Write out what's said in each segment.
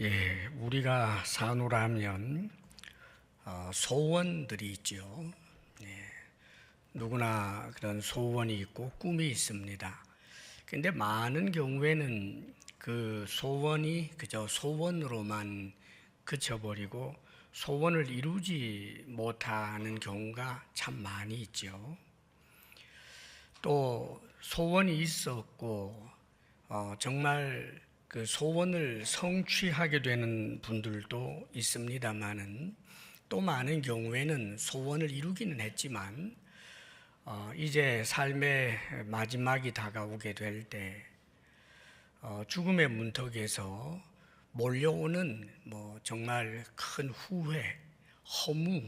우리가 사노라면 소원들이 있죠. 누구나 그런 소원이 있고 꿈이 있습니다. 근데 많은 경우에는 그 소원이 그저 소원으로만 그쳐버리고 소원을 이루지 못하는 경우가 참 많이 있죠. 또 소원이 있었고 정말 그 소원을 성취하게 되는 분들도 있습니다만은 또 많은 경우에는 소원을 이루기는 했지만 이제 삶의 마지막이 다가오게 될 때 죽음의 문턱에서 몰려오는 정말 큰 후회, 허무,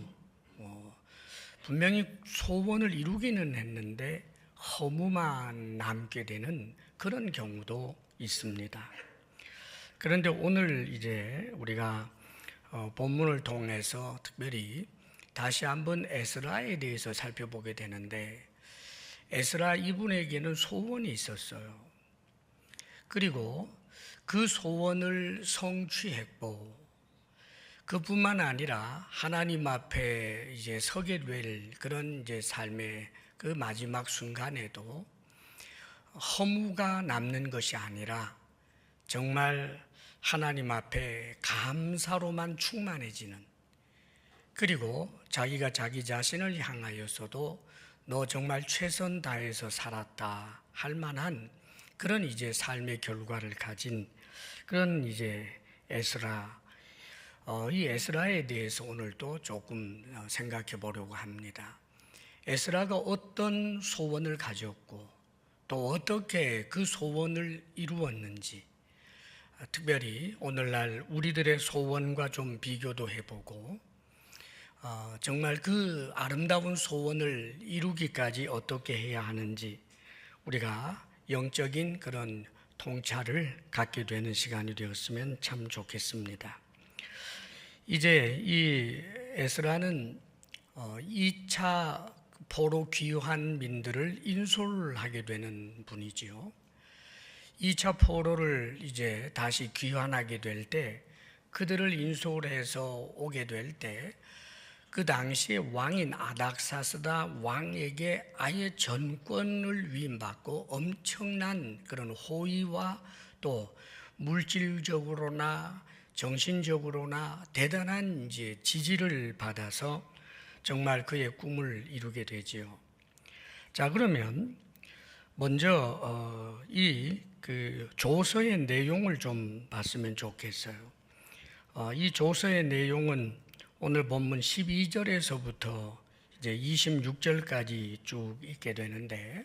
분명히 소원을 이루기는 했는데 허무만 남게 되는 그런 경우도 있습니다. 그런데 오늘 이제 우리가 본문을 통해서 특별히 다시 한번 에스라에 대해서 살펴보게 되는데, 에스라 이분에게는 소원이 있었어요. 그리고 그 소원을 성취했고, 그뿐만 아니라 하나님 앞에 이제 서게 될 그런 이제 삶의 그 마지막 순간에도 허무가 남는 것이 아니라 정말 하나님 앞에 감사로만 충만해지는, 그리고 자기가 자기 자신을 향하여서도 너 정말 최선 다해서 살았다 할 만한 그런 이제 삶의 결과를 가진 그런 이제 에스라, 이 에스라에 대해서 오늘도 조금 생각해 보려고 합니다. 에스라가 어떤 소원을 가졌고 또 어떻게 그 소원을 이루었는지, 특별히 오늘날 우리들의 소원과 좀 비교도 해보고 정말 그 아름다운 소원을 이루기까지 어떻게 해야 하는지 우리가 영적인 그런 통찰을 갖게 되는 시간이 되었으면 참 좋겠습니다. 이제 이 에스라는 2차 포로 귀환 민들을 인솔하게 되는 분이지요. 2차 포로를 이제 다시 귀환하게 될 때, 그들을 인솔해서 오게 될 때 그 당시에 왕인 아닥사스다 왕에게 아예 전권을 위임받고 엄청난 그런 호의와 또 물질적으로나 정신적으로나 대단한 이제 지지를 받아서 정말 그의 꿈을 이루게 되지요. 자, 그러면 먼저 이 그 조서의 내용을 좀 봤으면 좋겠어요. 이 조서의 내용은 오늘 본문 12절에서부터 이제 26절까지 쭉 있게 되는데,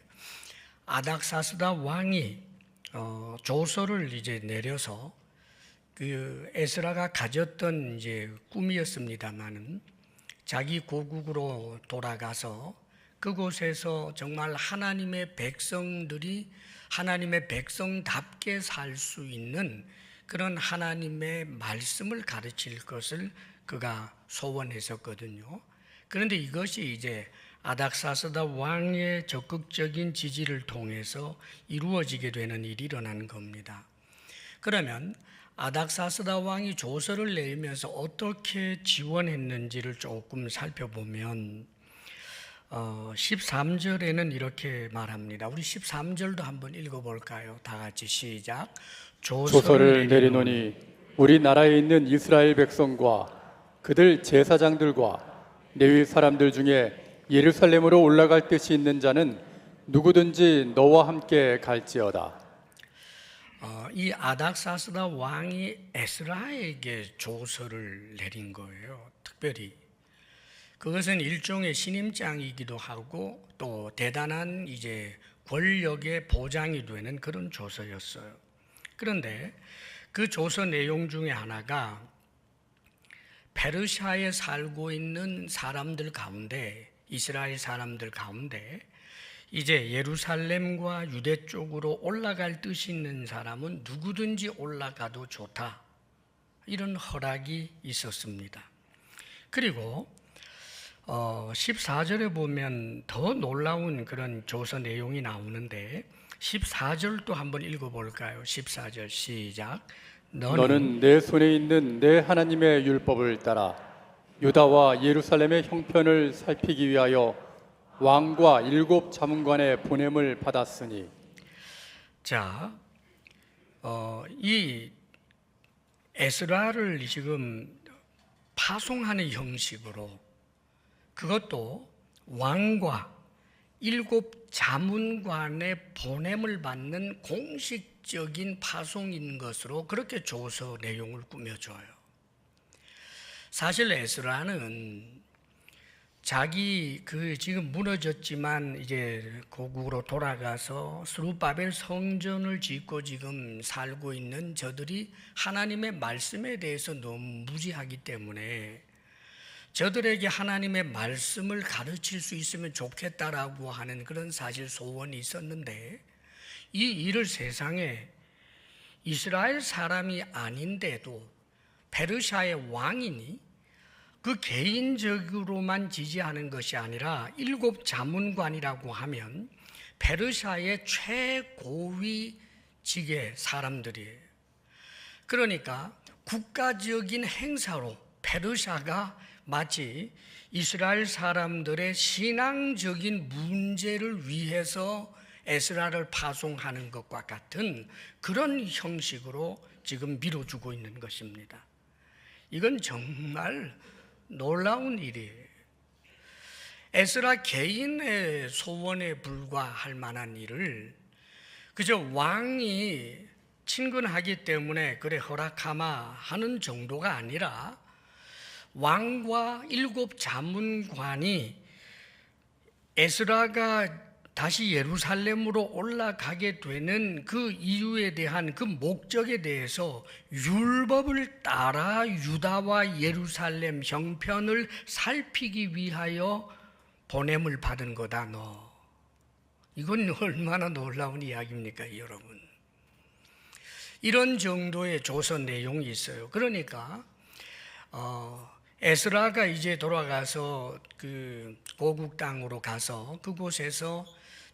아닥사스다 왕이 조서를 이제 내려서 그 에스라가 가졌던 이제 꿈이었습니다만은 자기 고국으로 돌아가서 그곳에서 정말 하나님의 백성들이 하나님의 백성답게 살 수 있는 그런 하나님의 말씀을 가르칠 것을 그가 소원했었거든요. 그런데 이것이 이제 아닥사스다 왕의 적극적인 지지를 통해서 이루어지게 되는 일이 일어나는 겁니다. 그러면 아닥사스다 왕이 조서를 내리면서 어떻게 지원했는지를 조금 살펴보면 13절에는 이렇게 말합니다. 우리 13절도 한번 읽어볼까요? 다 같이 시작. 조서를 내리노니 우리나라에 있는 이스라엘 백성과 그들 제사장들과 레위 사람들 중에 예루살렘으로 올라갈 뜻이 있는 자는 누구든지 너와 함께 갈지어다. 이 아닥사스다 왕이 에스라에게 조서를 내린 거예요. 특별히 그것은 일종의 신임장이기도 하고 또 대단한 이제 권력의 보장이 되는 그런 조서였어요. 그런데 그 조서 내용 중에 하나가 페르시아에 살고 있는 사람들 가운데, 이스라엘 사람들 가운데 이제 예루살렘과 유대 쪽으로 올라갈 뜻이 있는 사람은 누구든지 올라가도 좋다, 이런 허락이 있었습니다. 그리고 14절에 보면 더 놀라운 그런 조서 내용이 나오는데 14절도 한번 읽어볼까요? 14절 시작. 너는 내 손에 있는 내 하나님의 율법을 따라 유다와 예루살렘의 형편을 살피기 위하여 왕과 7 자문관의 보냄을 받았으니. 자, 이 에스라를 지금 파송하는 형식으로, 그것도 왕과 7 자문관의 보냄을 받는 공식적인 파송인 것으로 그렇게 조서 내용을 꾸며줘요. 사실 에스라는 자기 지금 무너졌지만 이제 고국으로 돌아가서 스룹바벨 성전을 짓고 지금 살고 있는 저들이 하나님의 말씀에 대해서 너무 무지하기 때문에 저들에게 하나님의 말씀을 가르칠 수 있으면 좋겠다라고 하는 그런 사실 소원이 있었는데, 이 일을 세상에 이스라엘 사람이 아닌데도 페르시아의 왕이니 그 개인적으로만 지지하는 것이 아니라 7 자문관이라고 하면 페르시아의 최고위 직의 사람들이에요. 그러니까 국가적인 행사로 페르시아가 마치 이스라엘 사람들의 신앙적인 문제를 위해서 에스라를 파송하는 것과 같은 그런 형식으로 지금 밀어주고 있는 것입니다. 이건 정말 놀라운 일이에요. 에스라 개인의 소원에 불과할 만한 일을 그저 왕이 친근하기 때문에 그래 허락하마 하는 정도가 아니라 왕과 7 자문관이 에스라가 다시 예루살렘으로 올라가게 되는 그 이유에 대한 그 목적에 대해서 율법을 따라 유다와 예루살렘 형편을 살피기 위하여 보냄을 받은 거다. 너 이건 얼마나 놀라운 이야기입니까, 여러분? 이런 정도의 조서 내용이 있어요. 그러니까 에스라가 이제 돌아가서 그 고국 땅으로 가서 그곳에서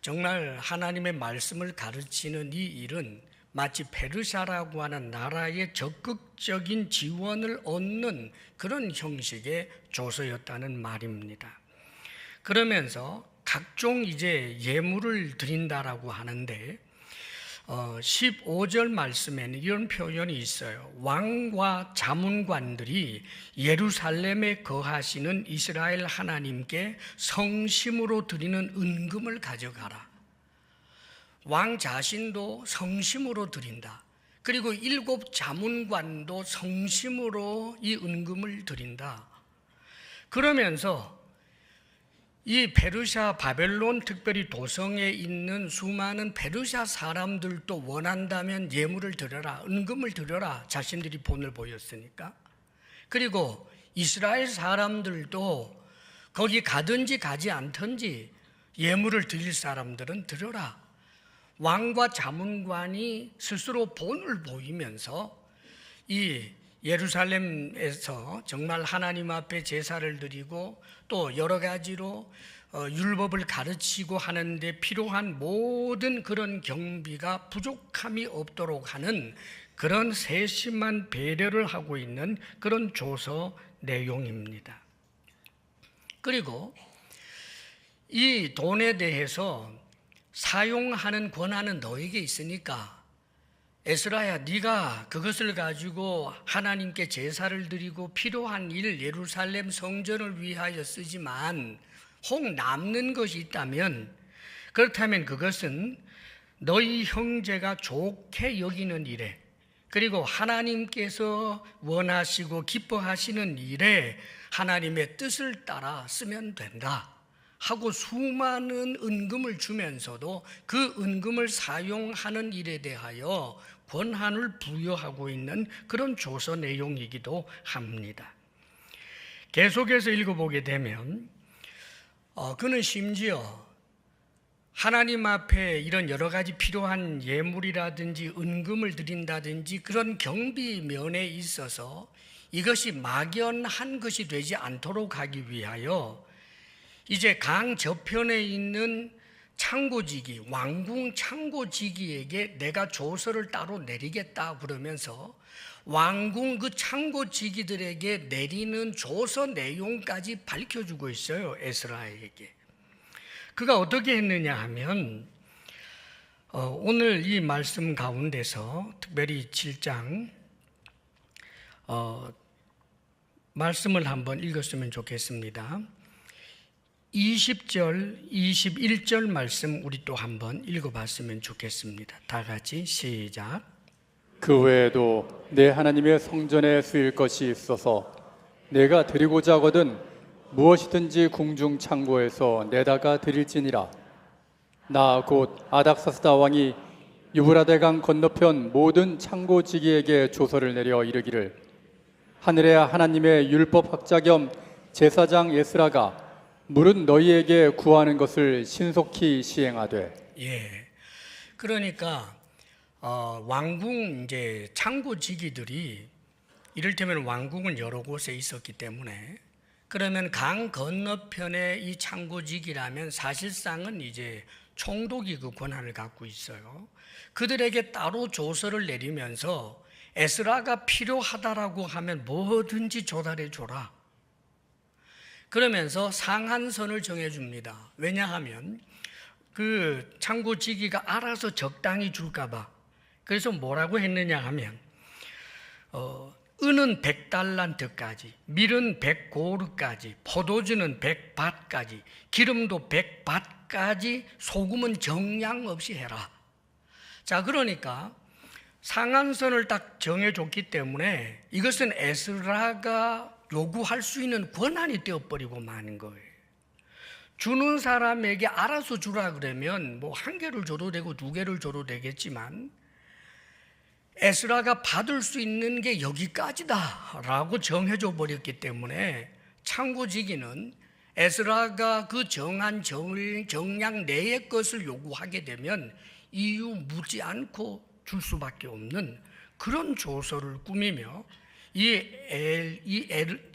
정말 하나님의 말씀을 가르치는 이 일은 마치 페르시아라고 하는 나라의 적극적인 지원을 얻는 그런 형식의 조서였다는 말입니다. 그러면서 각종 이제 예물을 드린다라고 하는데 15절 말씀에는 이런 표현이 있어요. 왕과 자문관들이 예루살렘에 거하시는 이스라엘 하나님께 성심으로 드리는 은금을 가져가라. 왕 자신도 성심으로 드린다. 그리고 7 자문관도 성심으로 이 은금을 드린다. 그러면서 이 페르시아 바벨론 특별히 도성에 있는 수많은 페르시아 사람들도 원한다면 예물을 드려라, 은금을 드려라, 자신들이 본을 보였으니까. 그리고 이스라엘 사람들도 거기 가든지 가지 않든지 예물을 드릴 사람들은 드려라. 왕과 자문관이 스스로 본을 보이면서 이 예루살렘에서 정말 하나님 앞에 제사를 드리고 또 여러 가지로 율법을 가르치고 하는데 필요한 모든 그런 경비가 부족함이 없도록 하는 그런 세심한 배려를 하고 있는 그런 조서 내용입니다. 그리고 이 돈에 대해서 사용하는 권한은 너에게 있으니까 에스라야, 네가 그것을 가지고 하나님께 제사를 드리고 필요한 일 예루살렘 성전을 위하여 쓰지만 혹 남는 것이 있다면 그렇다면 그것은 너희 형제가 좋게 여기는 일에, 그리고 하나님께서 원하시고 기뻐하시는 일에 하나님의 뜻을 따라 쓰면 된다 하고 수많은 은금을 주면서도 그 은금을 사용하는 일에 대하여 권한을 부여하고 있는 그런 조서 내용이기도 합니다. 계속해서 읽어보게 되면 그는 심지어 하나님 앞에 이런 여러 가지 필요한 예물이라든지 은금을 드린다든지 그런 경비 면에 있어서 이것이 막연한 것이 되지 않도록 하기 위하여 이제 강 저편에 있는 창고지기, 왕궁 창고지기에게 내가 조서를 따로 내리겠다 그러면서 왕궁 그 창고지기들에게 내리는 조서 내용까지 밝혀주고 있어요. 에스라에게. 그가 어떻게 했느냐 하면 오늘 이 말씀 가운데서 특별히 7장 말씀을 한번 읽었으면 좋겠습니다. 20절, 21절 말씀 우리 또 한번 읽어봤으면 좋겠습니다. 다 같이 시작. 그 외에도 내 하나님의 성전에 쓰일 것이 있어서 내가 드리고자 하거든 무엇이든지 궁중 창고에서 내다가 드릴지니라. 나 곧 아닥사스다 왕이 유브라데 강 건너편 모든 창고지기에게 조서를 내려 이르기를 하늘의 하나님의 율법학자 겸 제사장 에스라가 물은 너희에게 구하는 것을 신속히 시행하되. 예. 그러니까 왕궁 이제 창고지기들이 이를테면 왕궁은 여러 곳에 있었기 때문에 그러면 강 건너편에 이 창고지기라면 사실상은 이제 총독이 그 권한을 갖고 있어요. 그들에게 따로 조서를 내리면서 에스라가 필요하다라고 하면 뭐든지 조달해 줘라. 그러면서 상한선을 정해줍니다. 왜냐하면 그 창고지기가 알아서 적당히 줄까 봐. 그래서 뭐라고 했느냐 하면 은은 100달란트까지, 밀은 100고르까지, 포도주는 100밭까지, 기름도 100밭까지, 소금은 정량 없이 해라. 자, 그러니까 상한선을 딱 정해줬기 때문에 이것은 에스라가 요구할 수 있는 권한이 되어버리고 마는 거예요. 주는 사람에게 알아서 주라 그러면 뭐 한 개를 줘도 되고 두 개를 줘도 되겠지만 에스라가 받을 수 있는 게 여기까지다라고 정해줘 버렸기 때문에 창고지기는 에스라가 그 정한 정량 내의 것을 요구하게 되면 이유 묻지 않고 줄 수밖에 없는 그런 조서를 꾸미며 이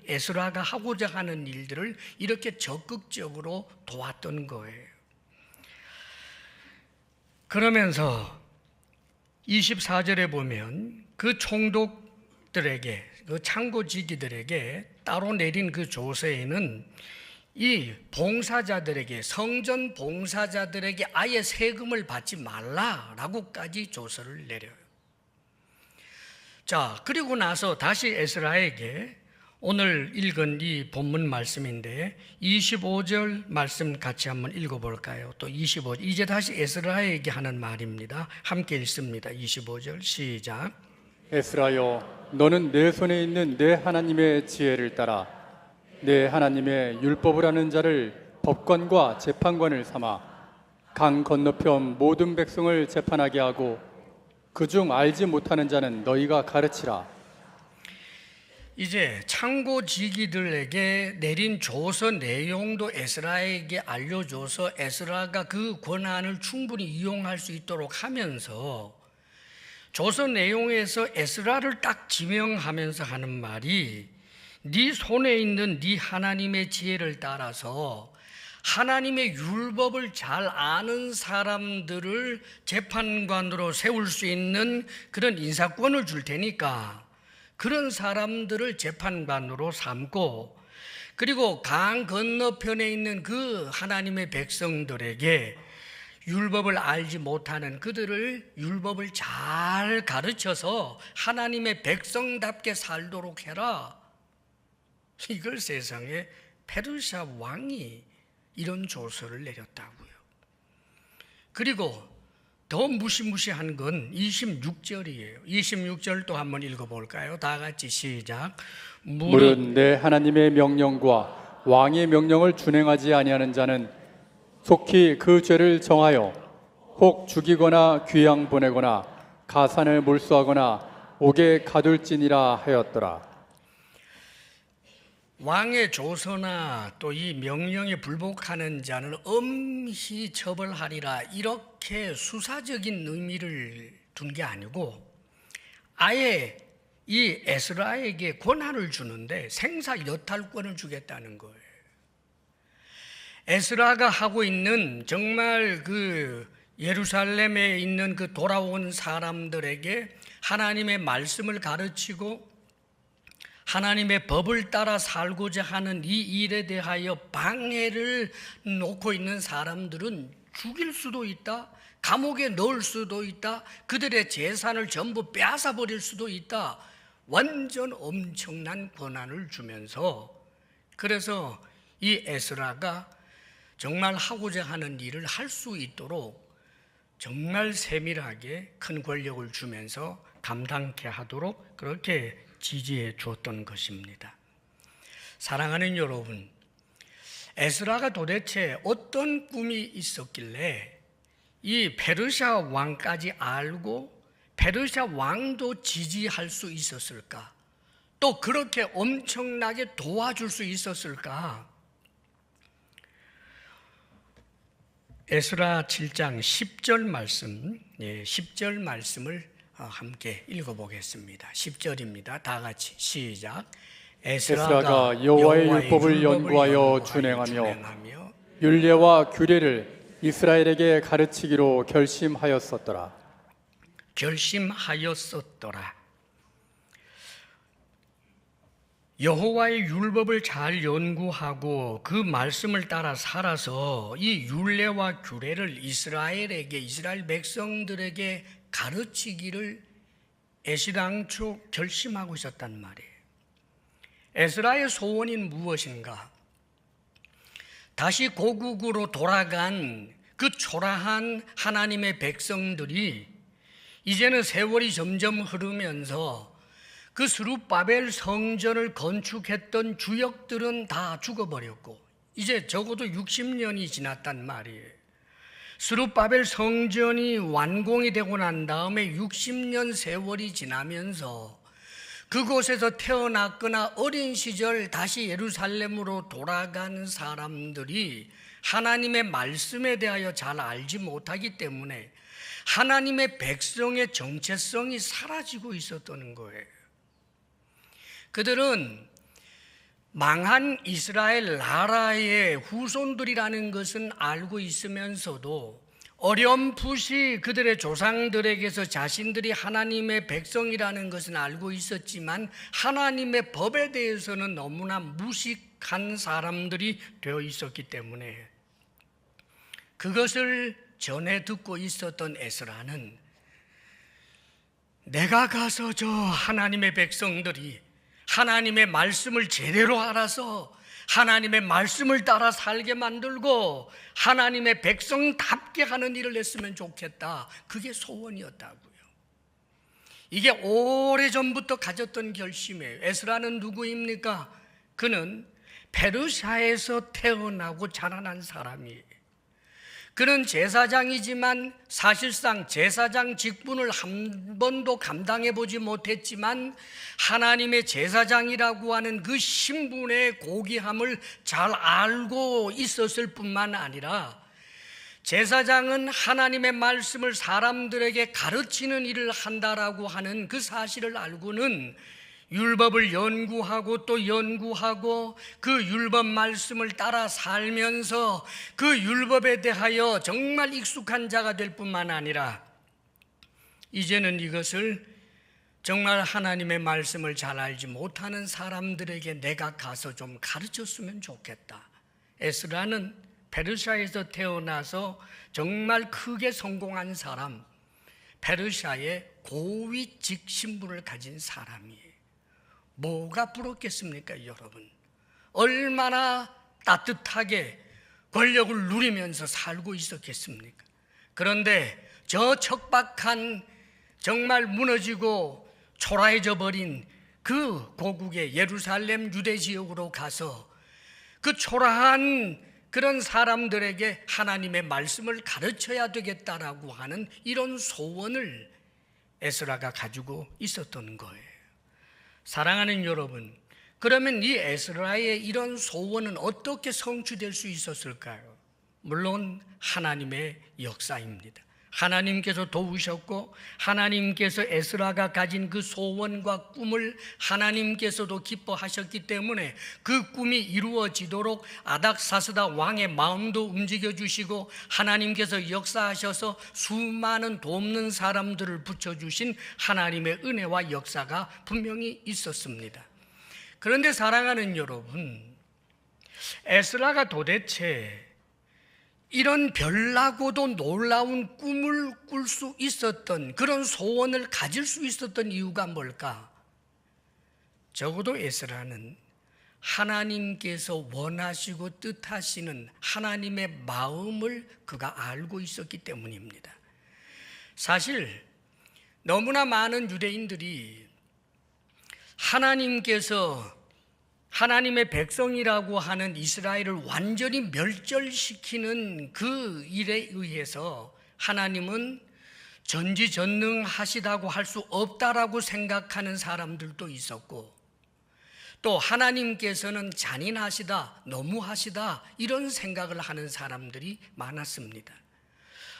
에스라가 하고자 하는 일들을 이렇게 적극적으로 도왔던 거예요. 그러면서 24절에 보면 그 총독들에게, 그 창고지기들에게 따로 내린 그 조서에는 이 봉사자들에게, 성전 봉사자들에게 아예 세금을 받지 말라라고까지 조서를 내려요. 자, 그리고 나서 다시 에스라에게 오늘 읽은 이 본문 말씀인데 25절 말씀 같이 한번 읽어볼까요? 또 25절, 이제 다시 에스라에게 하는 말입니다. 함께 읽습니다. 25절 시작. 에스라여, 너는 내 손에 있는 내 하나님의 지혜를 따라 내 하나님의 율법을 아는 자를 법관과 재판관을 삼아 강 건너편 모든 백성을 재판하게 하고 그중 알지 못하는 자는 너희가 가르치라. 이제 창고지기들에게 내린 조서 내용도 에스라에게 알려줘서 에스라가 그 권한을 충분히 이용할 수 있도록 하면서 조서 내용에서 에스라를 딱 지명하면서 하는 말이 네 손에 있는 네 하나님의 지혜를 따라서 하나님의 율법을 잘 아는 사람들을 재판관으로 세울 수 있는 그런 인사권을 줄 테니까 그런 사람들을 재판관으로 삼고 그리고 강 건너편에 있는 그 하나님의 백성들에게 율법을 알지 못하는 그들을 율법을 잘 가르쳐서 하나님의 백성답게 살도록 해라. 이걸 세상에 페르시아 왕이 이런 조서를 내렸다고요. 그리고 더 무시무시한 건 26절이에요. 26절 또 한번 읽어볼까요? 다 같이 시작. 물은 내 하나님의 명령과 왕의 명령을 준행하지 아니하는 자는 속히 그 죄를 정하여 혹 죽이거나 귀양 보내거나 가산을 몰수하거나 옥에 가둘지니라 하였더라. 왕의 조서나 또 이 명령에 불복하는 자는 엄히 처벌하리라 이렇게 수사적인 의미를 둔 게 아니고 아예 이 에스라에게 권한을 주는데 생사 여탈권을 주겠다는 거예요. 에스라가 하고 있는 정말 그 예루살렘에 있는 그 돌아온 사람들에게 하나님의 말씀을 가르치고 하나님의 법을 따라 살고자 하는 이 일에 대하여 방해를 놓고 있는 사람들은 죽일 수도 있다, 감옥에 넣을 수도 있다, 그들의 재산을 전부 빼앗아 버릴 수도 있다. 완전 엄청난 권한을 주면서, 그래서 이 에스라가 정말 하고자 하는 일을 할 수 있도록 정말 세밀하게 큰 권력을 주면서 감당케 하도록 그렇게 지지해 주었던 것입니다. 사랑하는 여러분, 에스라가 도대체 어떤 꿈이 있었길래 이 페르시아 왕까지 알고 페르시아 왕도 지지할 수 있었을까? 또 그렇게 엄청나게 도와줄 수 있었을까? 에스라 7장 10절 말씀, 10절 말씀을 함께 읽어보겠습니다. 10절입니다. 다 같이 시작. 에스라가 여호와의 율법을 연구하여 준행하며 율례와 규례를 이스라엘에게 가르치기로 결심하였었더라. 여호와의 율법을 잘 연구하고 그 말씀을 따라 살아서 이 율례와 규례를 이스라엘에게, 이스라엘 백성들에게 가르치기를 에스라왕초 결심하고 있었단 말이에요. 에스라의 소원인 무엇인가? 다시 고국으로 돌아간 그 초라한 하나님의 백성들이 이제는 세월이 점점 흐르면서 그 스룹바벨 성전을 건축했던 주역들은 다 죽어버렸고 이제 적어도 60년이 지났단 말이에요. 스룹바벨 성전이 완공이 되고 난 다음에 60년 세월이 지나면서 그곳에서 태어났거나 어린 시절 다시 예루살렘으로 돌아간 사람들이 하나님의 말씀에 대하여 잘 알지 못하기 때문에 하나님의 백성의 정체성이 사라지고 있었던 거예요. 그들은 망한 이스라엘 나라의 후손들이라는 것은 알고 있으면서도 어렴풋이 그들의 조상들에게서 자신들이 하나님의 백성이라는 것은 알고 있었지만 하나님의 법에 대해서는 너무나 무식한 사람들이 되어 있었기 때문에 그것을 전해 듣고 있었던 에스라는 내가 가서 저 하나님의 백성들이 하나님의 말씀을 제대로 알아서 하나님의 말씀을 따라 살게 만들고 하나님의 백성답게 하는 일을 했으면 좋겠다. 그게 소원이었다고요. 이게 오래전부터 가졌던 결심이에요. 에스라는 누구입니까? 그는 페르시아에서 태어나고 자라난 사람이에요. 그는 제사장이지만 사실상 제사장 직분을 한 번도 감당해 보지 못했지만 하나님의 제사장이라고 하는 그 신분의 고귀함을 잘 알고 있었을 뿐만 아니라 제사장은 하나님의 말씀을 사람들에게 가르치는 일을 한다라고 하는 그 사실을 알고는 율법을 연구하고 또 연구하고 그 율법 말씀을 따라 살면서 그 율법에 대하여 정말 익숙한 자가 될 뿐만 아니라 이제는 이것을 정말 하나님의 말씀을 잘 알지 못하는 사람들에게 내가 가서 좀 가르쳤으면 좋겠다. 에스라는 페르시아에서 태어나서 정말 크게 성공한 사람, 페르시아의 고위직 신분을 가진 사람이에요. 뭐가 부럽겠습니까, 여러분? 얼마나 따뜻하게 권력을 누리면서 살고 있었겠습니까? 그런데 저 척박한 정말 무너지고 초라해져 버린 그 고국의 예루살렘 유대 지역으로 가서 그 초라한 그런 사람들에게 하나님의 말씀을 가르쳐야 되겠다라고 하는 이런 소원을 에스라가 가지고 있었던 거예요. 사랑하는 여러분, 그러면 이 에스라의 이런 소원은 어떻게 성취될 수 있었을까요? 물론 하나님의 역사입니다. 하나님께서 도우셨고 하나님께서 에스라가 가진 그 소원과 꿈을 하나님께서도 기뻐하셨기 때문에 그 꿈이 이루어지도록 아닥사스다 왕의 마음도 움직여 주시고 하나님께서 역사하셔서 수많은 돕는 사람들을 붙여주신 하나님의 은혜와 역사가 분명히 있었습니다. 그런데 사랑하는 여러분, 에스라가 도대체 이런 별나고도 놀라운 꿈을 꿀 수 있었던, 그런 소원을 가질 수 있었던 이유가 뭘까? 적어도 에스라는 하나님께서 원하시고 뜻하시는 하나님의 마음을 그가 알고 있었기 때문입니다. 사실 너무나 많은 유대인들이 하나님의 백성이라고 하는 이스라엘을 완전히 멸절시키는 그 일에 의해서 하나님은 전지전능하시다고 할 수 없다라고 생각하는 사람들도 있었고, 또 하나님께서는 잔인하시다, 너무하시다 이런 생각을 하는 사람들이 많았습니다.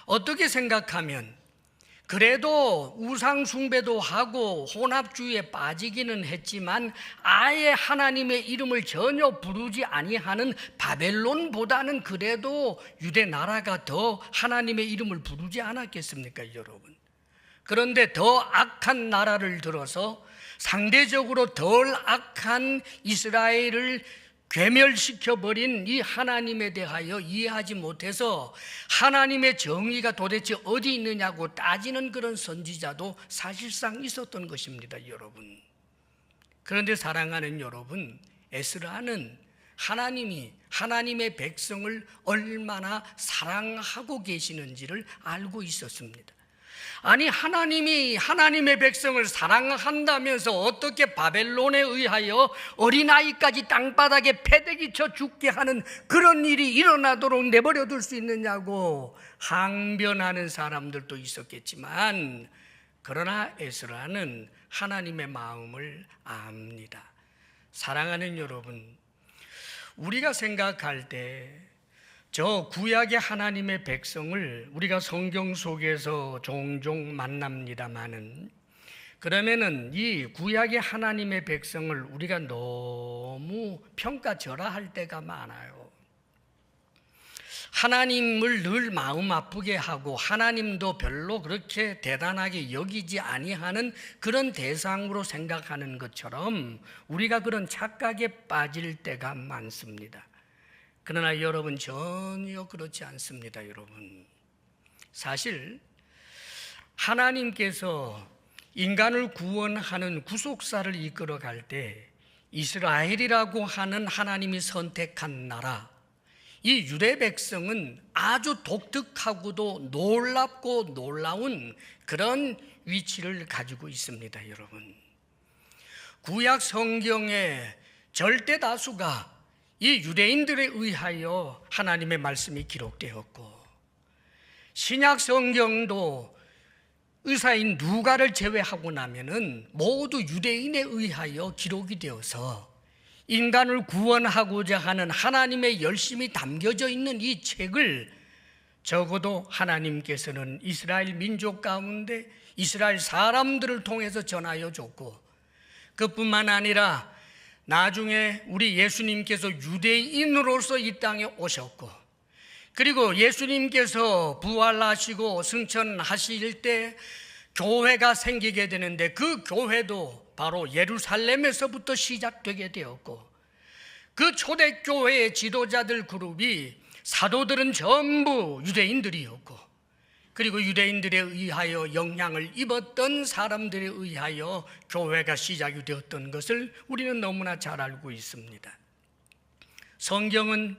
어떻게 생각하면 그래도 우상 숭배도 하고 혼합주의에 빠지기는 했지만 아예 하나님의 이름을 전혀 부르지 아니하는 바벨론보다는 그래도 유대 나라가 더 하나님의 이름을 부르지 않았겠습니까, 여러분? 그런데 더 악한 나라를 들어서 상대적으로 덜 악한 이스라엘을 괴멸시켜버린 이 하나님에 대하여 이해하지 못해서 하나님의 정의가 도대체 어디 있느냐고 따지는 그런 선지자도 사실상 있었던 것입니다, 여러분. 그런데 사랑하는 여러분, 에스라는 하나님이 하나님의 백성을 얼마나 사랑하고 계시는지를 알고 있었습니다. 아니, 하나님이 하나님의 백성을 사랑한다면서 어떻게 바벨론에 의하여 어린아이까지 땅바닥에 패대기쳐 죽게 하는 그런 일이 일어나도록 내버려 둘 수 있느냐고 항변하는 사람들도 있었겠지만, 그러나 에스라는 하나님의 마음을 압니다. 사랑하는 여러분, 우리가 생각할 때 저 구약의 하나님의 백성을 우리가 성경 속에서 종종 만납니다마는, 그러면은 이 구약의 하나님의 백성을 우리가 너무 평가절하할 때가 많아요. 하나님을 늘 마음 아프게 하고 하나님도 별로 그렇게 대단하게 여기지 아니하는 그런 대상으로 생각하는 것처럼 우리가 그런 착각에 빠질 때가 많습니다. 그러나 여러분, 전혀 그렇지 않습니다, 여러분. 사실 하나님께서 인간을 구원하는 구속사를 이끌어갈 때 이스라엘이라고 하는 하나님이 선택한 나라, 이 유대 백성은 아주 독특하고도 놀랍고 놀라운 그런 위치를 가지고 있습니다, 여러분. 구약 성경의 절대 다수가 이 유대인들에 의하여 하나님의 말씀이 기록되었고, 신약 성경도 의사인 누가를 제외하고 나면은 모두 유대인에 의하여 기록이 되어서 인간을 구원하고자 하는 하나님의 열심이 담겨져 있는 이 책을 적어도 하나님께서는 이스라엘 민족 가운데 이스라엘 사람들을 통해서 전하여 줬고, 그뿐만 아니라 나중에 우리 예수님께서 유대인으로서 이 땅에 오셨고, 그리고 예수님께서 부활하시고 승천하실 때 교회가 생기게 되는데 그 교회도 바로 예루살렘에서부터 시작되게 되었고, 그 초대교회의 지도자들 그룹이 사도들은 전부 유대인들이었고, 그리고 유대인들에 의하여 영향을 입었던 사람들에 의하여 교회가 시작이 되었던 것을 우리는 너무나 잘 알고 있습니다. 성경은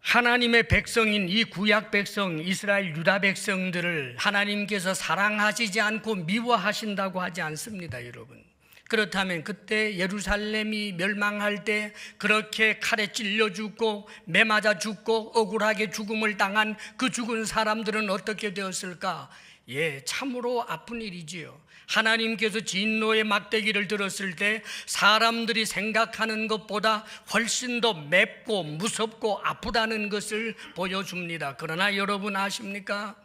하나님의 백성인 이 구약 백성, 이스라엘 유다 백성들을 하나님께서 사랑하시지 않고 미워하신다고 하지 않습니다, 여러분. 그렇다면 그때 예루살렘이 멸망할 때 그렇게 칼에 찔려 죽고 매 맞아 죽고 억울하게 죽음을 당한 그 죽은 사람들은 어떻게 되었을까? 예, 참으로 아픈 일이지요. 하나님께서 진노의 막대기를 들었을 때 사람들이 생각하는 것보다 훨씬 더 맵고 무섭고 아프다는 것을 보여줍니다. 그러나 여러분 아십니까?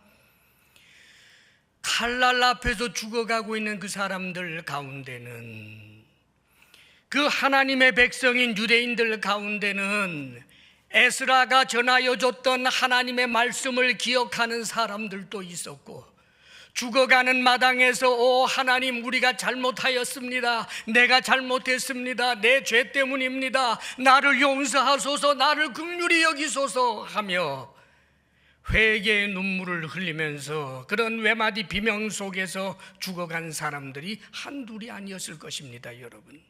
칼날 앞에서 죽어가고 있는 그 사람들 가운데는, 그 하나님의 백성인 유대인들 가운데는 에스라가 전하여 줬던 하나님의 말씀을 기억하는 사람들도 있었고, 죽어가는 마당에서 오 하나님, 우리가 잘못하였습니다, 내가 잘못했습니다, 내 죄 때문입니다, 나를 용서하소서, 나를 긍휼히 여기소서 하며 회개의 눈물을 흘리면서 그런 외마디 비명 속에서 죽어간 사람들이 한둘이 아니었을 것입니다. 여러분,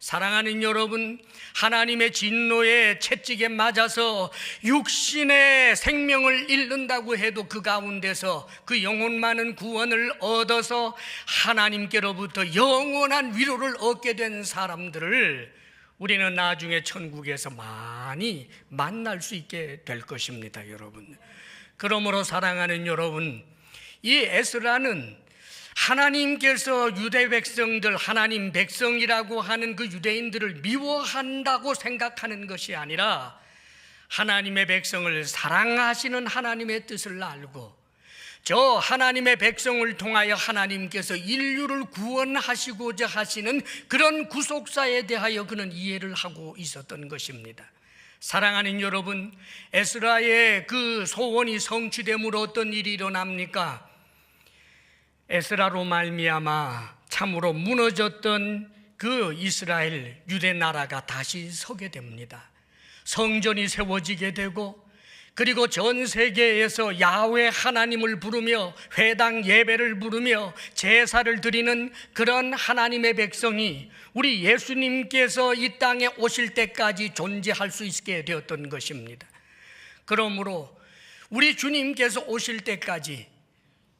사랑하는 여러분, 하나님의 진노의 채찍에 맞아서 육신의 생명을 잃는다고 해도 그 가운데서 그 영혼만은 구원을 얻어서 하나님께로부터 영원한 위로를 얻게 된 사람들을 우리는 나중에 천국에서 많이 만날 수 있게 될 것입니다. 여러분, 그러므로 사랑하는 여러분, 이 에스라는 하나님께서 유대 백성들, 하나님 백성이라고 하는 그 유대인들을 미워한다고 생각하는 것이 아니라 하나님의 백성을 사랑하시는 하나님의 뜻을 알고, 저 하나님의 백성을 통하여 하나님께서 인류를 구원하시고자 하시는 그런 구속사에 대하여 그는 이해를 하고 있었던 것입니다. 사랑하는 여러분, 에스라의 그 소원이 성취됨으로 어떤 일이 일어납니까? 에스라로 말미암아 참으로 무너졌던 그 이스라엘 유대 나라가 다시 서게 됩니다. 성전이 세워지게 되고, 그리고 전 세계에서 야훼 하나님을 부르며 회당 예배를 부르며 제사를 드리는 그런 하나님의 백성이 우리 예수님께서 이 땅에 오실 때까지 존재할 수 있게 되었던 것입니다. 그러므로 우리 주님께서 오실 때까지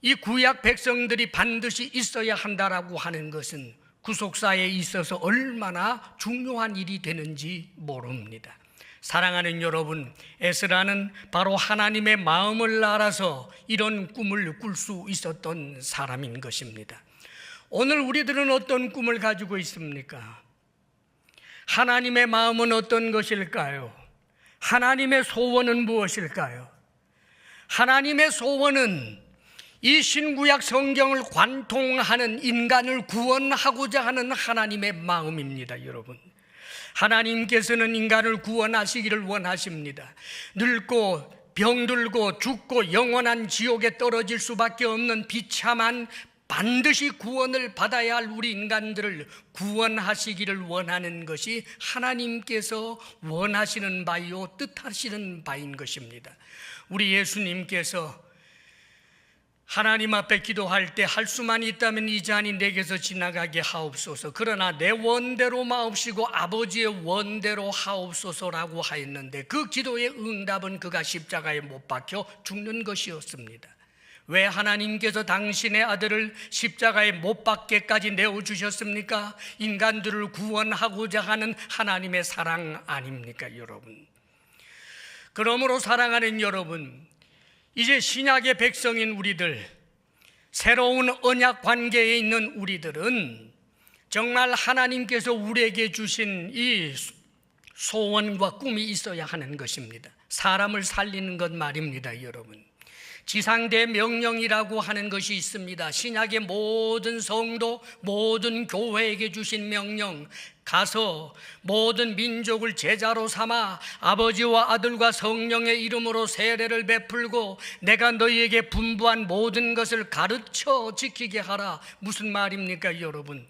이 구약 백성들이 반드시 있어야 한다라고 하는 것은 구속사에 있어서 얼마나 중요한 일이 되는지 모릅니다. 사랑하는 여러분, 에스라는 바로 하나님의 마음을 알아서 이런 꿈을 꿀 수 있었던 사람인 것입니다. 오늘 우리들은 어떤 꿈을 가지고 있습니까? 하나님의 마음은 어떤 것일까요? 하나님의 소원은 무엇일까요? 하나님의 소원은 이 신구약 성경을 관통하는 인간을 구원하고자 하는 하나님의 마음입니다. 여러분, 하나님께서는 인간을 구원하시기를 원하십니다. 늙고 병들고 죽고 영원한 지옥에 떨어질 수밖에 없는 비참한, 반드시 구원을 받아야 할 우리 인간들을 구원하시기를 원하는 것이 하나님께서 원하시는 바이요 뜻하시는 바인 것입니다. 우리 예수님께서 하나님 앞에 기도할 때 할 수만 있다면 이 잔이 내게서 지나가게 하옵소서, 그러나 내 원대로 마옵시고 아버지의 원대로 하옵소서라고 하였는데, 그 기도의 응답은 그가 십자가에 못 박혀 죽는 것이었습니다. 왜 하나님께서 당신의 아들을 십자가에 못 박게까지 내어주셨습니까? 인간들을 구원하고자 하는 하나님의 사랑 아닙니까, 여러분? 그러므로 사랑하는 여러분, 이제 신약의 백성인 우리들, 새로운 언약 관계에 있는 우리들은 정말 하나님께서 우리에게 주신 이 소원과 꿈이 있어야 하는 것입니다. 사람을 살리는 것 말입니다. 여러분, 지상대 명령이라고 하는 것이 있습니다. 신약의 모든 성도, 모든 교회에게 주신 명령, 가서 모든 민족을 제자로 삼아 아버지와 아들과 성령의 이름으로 세례를 베풀고 내가 너희에게 분부한 모든 것을 가르쳐 지키게 하라. 무슨 말입니까, 여러분?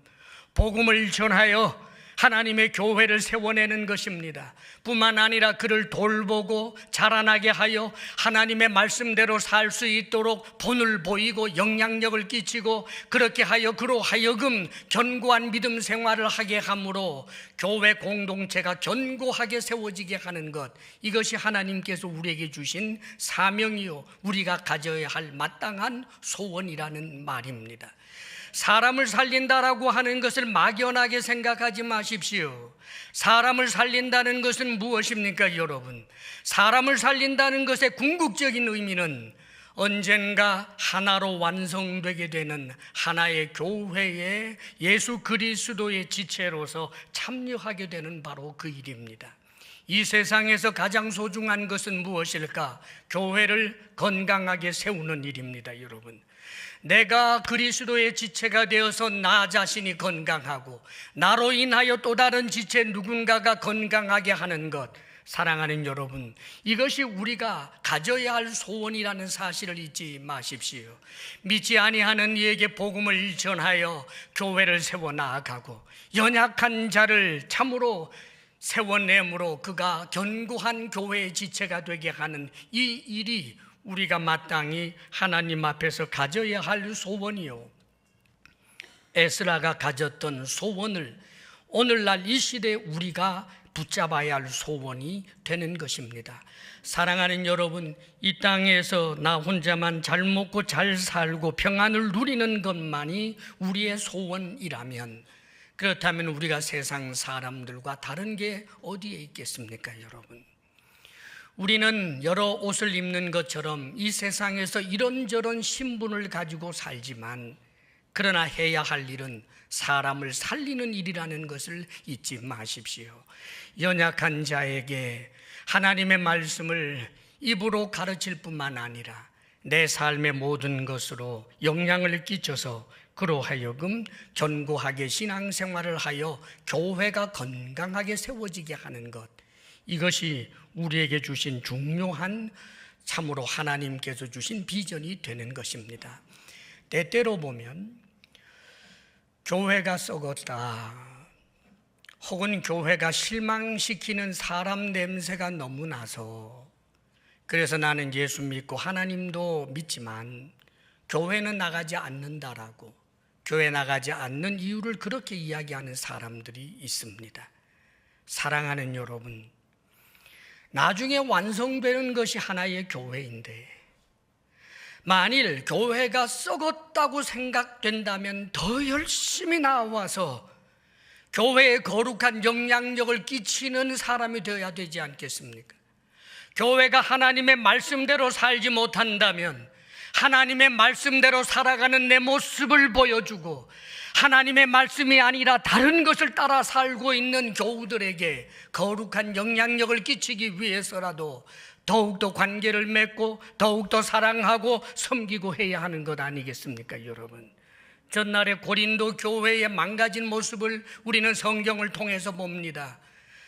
복음을 전하여 하나님의 교회를 세워내는 것입니다. 뿐만 아니라 그를 돌보고 자라나게 하여 하나님의 말씀대로 살 수 있도록 본을 보이고 영향력을 끼치고, 그렇게 하여 그로 하여금 견고한 믿음 생활을 하게 함으로 교회 공동체가 견고하게 세워지게 하는 것, 이것이 하나님께서 우리에게 주신 사명이요 우리가 가져야 할 마땅한 소원이라는 말입니다. 사람을 살린다라고 하는 것을 막연하게 생각하지 마십시오. 사람을 살린다는 것은 무엇입니까, 여러분? 사람을 살린다는 것의 궁극적인 의미는 언젠가 하나로 완성되게 되는 하나의 교회에 예수 그리스도의 지체로서 참여하게 되는 바로 그 일입니다. 이 세상에서 가장 소중한 것은 무엇일까? 교회를 건강하게 세우는 일입니다, 여러분. 내가 그리스도의 지체가 되어서 나 자신이 건강하고 나로 인하여 또 다른 지체 누군가가 건강하게 하는 것, 사랑하는 여러분, 이것이 우리가 가져야 할 소원이라는 사실을 잊지 마십시오. 믿지 아니하는 이에게 복음을 전하여 교회를 세워 나아가고 연약한 자를 참으로 세워내므로 그가 견고한 교회의 지체가 되게 하는 이 일이 우리가 마땅히 하나님 앞에서 가져야 할 소원이요, 에스라가 가졌던 소원을 오늘날 이 시대에 우리가 붙잡아야 할 소원이 되는 것입니다. 사랑하는 여러분, 이 땅에서 나 혼자만 잘 먹고 잘 살고 평안을 누리는 것만이 우리의 소원이라면, 그렇다면 우리가 세상 사람들과 다른 게 어디에 있겠습니까, 여러분? 우리는 여러 옷을 입는 것처럼 이 세상에서 이런저런 신분을 가지고 살지만, 그러나 해야 할 일은 사람을 살리는 일이라는 것을 잊지 마십시오. 연약한 자에게 하나님의 말씀을 입으로 가르칠 뿐만 아니라 내 삶의 모든 것으로 영향을 끼쳐서 그로 하여금 견고하게 신앙생활을 하여 교회가 건강하게 세워지게 하는 것, 이것이 우리에게 주신 중요한, 참으로 하나님께서 주신 비전이 되는 것입니다. 때때로 보면 교회가 썩었다, 혹은 교회가 실망시키는 사람 냄새가 너무 나서 그래서 나는 예수 믿고 하나님도 믿지만 교회는 나가지 않는다라고, 교회 나가지 않는 이유를 그렇게 이야기하는 사람들이 있습니다. 사랑하는 여러분, 나중에 완성되는 것이 하나의 교회인데, 만일 교회가 썩었다고 생각된다면 더 열심히 나와서 교회에 거룩한 영향력을 끼치는 사람이 되어야 되지 않겠습니까? 교회가 하나님의 말씀대로 살지 못한다면 하나님의 말씀대로 살아가는 내 모습을 보여주고, 하나님의 말씀이 아니라 다른 것을 따라 살고 있는 교우들에게 거룩한 영향력을 끼치기 위해서라도 더욱더 관계를 맺고 더욱더 사랑하고 섬기고 해야 하는 것 아니겠습니까, 여러분? 전날의 고린도 교회의 망가진 모습을 우리는 성경을 통해서 봅니다.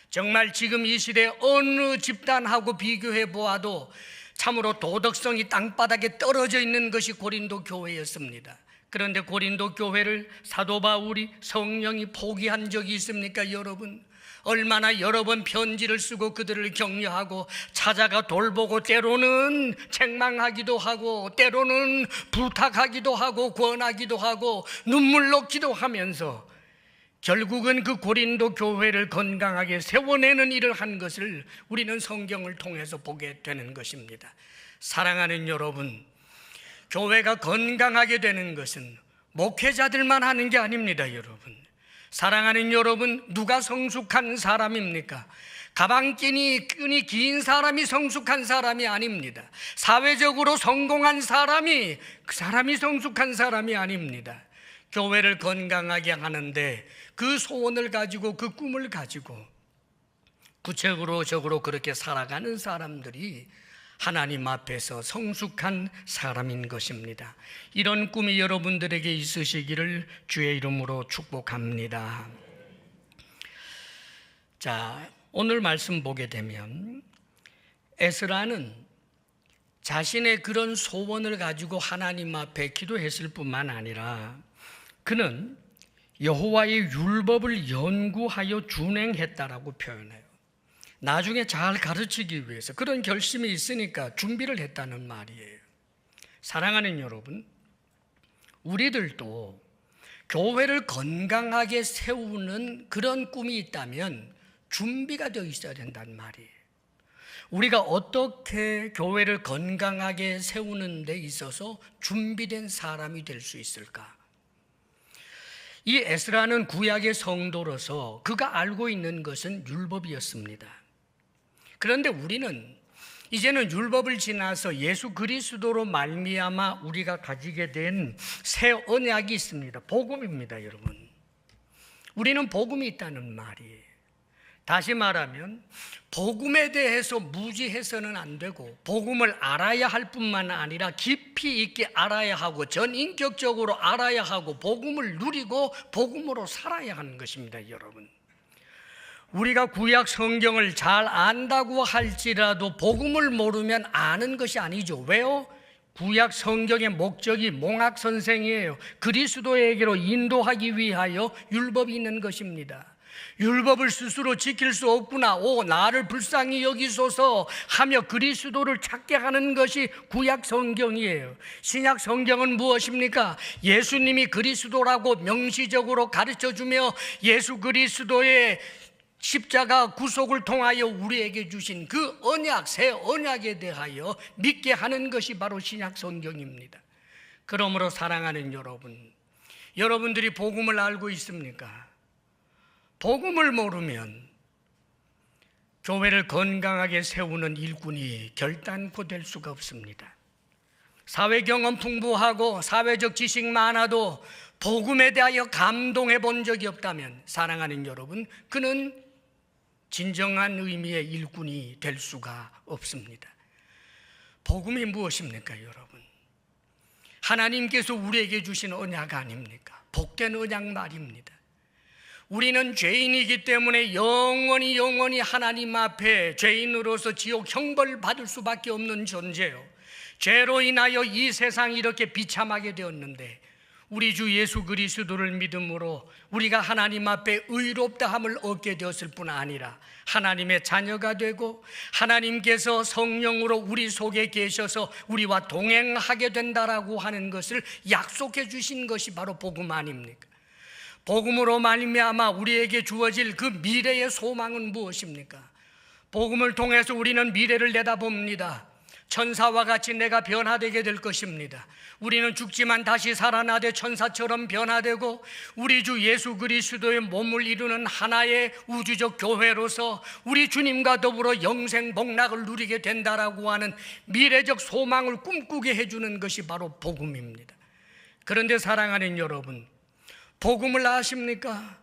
정말 지금 이 시대 어느 집단하고 비교해 보아도 참으로 도덕성이 땅바닥에 떨어져 있는 것이 고린도 교회였습니다. 그런데 고린도 교회를 사도 바울이, 성령이 포기한 적이 있습니까, 여러분? 얼마나 여러 번 편지를 쓰고 그들을 격려하고 찾아가 돌보고, 때로는 책망하기도 하고 때로는 부탁하기도 하고 권하기도 하고 눈물로 기도하면서 결국은 그 고린도 교회를 건강하게 세워내는 일을 한 것을 우리는 성경을 통해서 보게 되는 것입니다. 사랑하는 여러분, 교회가 건강하게 되는 것은 목회자들만 하는 게 아닙니다, 여러분. 사랑하는 여러분, 누가 성숙한 사람입니까? 가방끈이 긴 사람이 성숙한 사람이 아닙니다. 사회적으로 성공한 사람이, 그 사람이 성숙한 사람이 아닙니다. 교회를 건강하게 하는데 그 소원을 가지고, 그 꿈을 가지고 구체적으로 그렇게 살아가는 사람들이 하나님 앞에서 성숙한 사람인 것입니다. 이런 꿈이 여러분들에게 있으시기를 주의 이름으로 축복합니다. 자, 오늘 말씀 보게 되면 에스라는 자신의 그런 소원을 가지고 하나님 앞에 기도했을 뿐만 아니라 그는 여호와의 율법을 연구하여 준행했다라고 표현해요. 나중에 잘 가르치기 위해서 그런 결심이 있으니까 준비를 했다는 말이에요. 사랑하는 여러분, 우리들도 교회를 건강하게 세우는 그런 꿈이 있다면 준비가 되어 있어야 된단 말이에요. 우리가 어떻게 교회를 건강하게 세우는 데 있어서 준비된 사람이 될 수 있을까? 이 에스라는 구약의 성도로서 그가 알고 있는 것은 율법이었습니다. 그런데 우리는 이제는 율법을 지나서 예수 그리스도로 말미암아 우리가 가지게 된 새 언약이 있습니다. 복음입니다, 여러분. 우리는 복음이 있다는 말이에요. 다시 말하면 복음에 대해서 무지해서는 안 되고 복음을 알아야 할 뿐만 아니라 깊이 있게 알아야 하고 전인격적으로 알아야 하고 복음을 누리고 복음으로 살아야 하는 것입니다, 여러분. 우리가 구약 성경을 잘 안다고 할지라도 복음을 모르면 아는 것이 아니죠. 왜요? 구약 성경의 목적이 몽학 선생이에요. 그리스도에게로 인도하기 위하여 율법이 있는 것입니다. 율법을 스스로 지킬 수 없구나, 오 나를 불쌍히 여기소서 하며 그리스도를 찾게 하는 것이 구약 성경이에요. 신약 성경은 무엇입니까? 예수님이 그리스도라고 명시적으로 가르쳐주며 예수 그리스도의 십자가 구속을 통하여 우리에게 주신 그 언약, 새 언약에 대하여 믿게 하는 것이 바로 신약 성경입니다. 그러므로 사랑하는 여러분, 여러분들이 복음을 알고 있습니까? 복음을 모르면 교회를 건강하게 세우는 일꾼이 결단코 될 수가 없습니다. 사회 경험 풍부하고 사회적 지식 많아도 복음에 대하여 감동해 본 적이 없다면 사랑하는 여러분, 그는 진정한 의미의 일꾼이 될 수가 없습니다. 복음이 무엇입니까, 여러분? 하나님께서 우리에게 주신 언약 아닙니까? 복된 언약 말입니다. 우리는 죄인이기 때문에 영원히 하나님 앞에 죄인으로서 지옥 형벌을 받을 수밖에 없는 존재요. 죄로 인하여 이 세상이 이렇게 비참하게 되었는데 우리 주 예수 그리스도를 믿음으로 우리가 하나님 앞에 의롭다함을 얻게 되었을 뿐 아니라 하나님의 자녀가 되고 하나님께서 성령으로 우리 속에 계셔서 우리와 동행하게 된다라고 하는 것을 약속해 주신 것이 바로 복음 아닙니까? 복음으로 말미암아 우리에게 주어질 그 미래의 소망은 무엇입니까? 복음을 통해서 우리는 미래를 내다봅니다. 천사와 같이 내가 변화되게 될 것입니다. 우리는 죽지만 다시 살아나되 천사처럼 변화되고 우리 주 예수 그리스도의 몸을 이루는 하나의 우주적 교회로서 우리 주님과 더불어 영생 복락을 누리게 된다라고 하는 미래적 소망을 꿈꾸게 해주는 것이 바로 복음입니다. 그런데 사랑하는 여러분, 복음을 아십니까?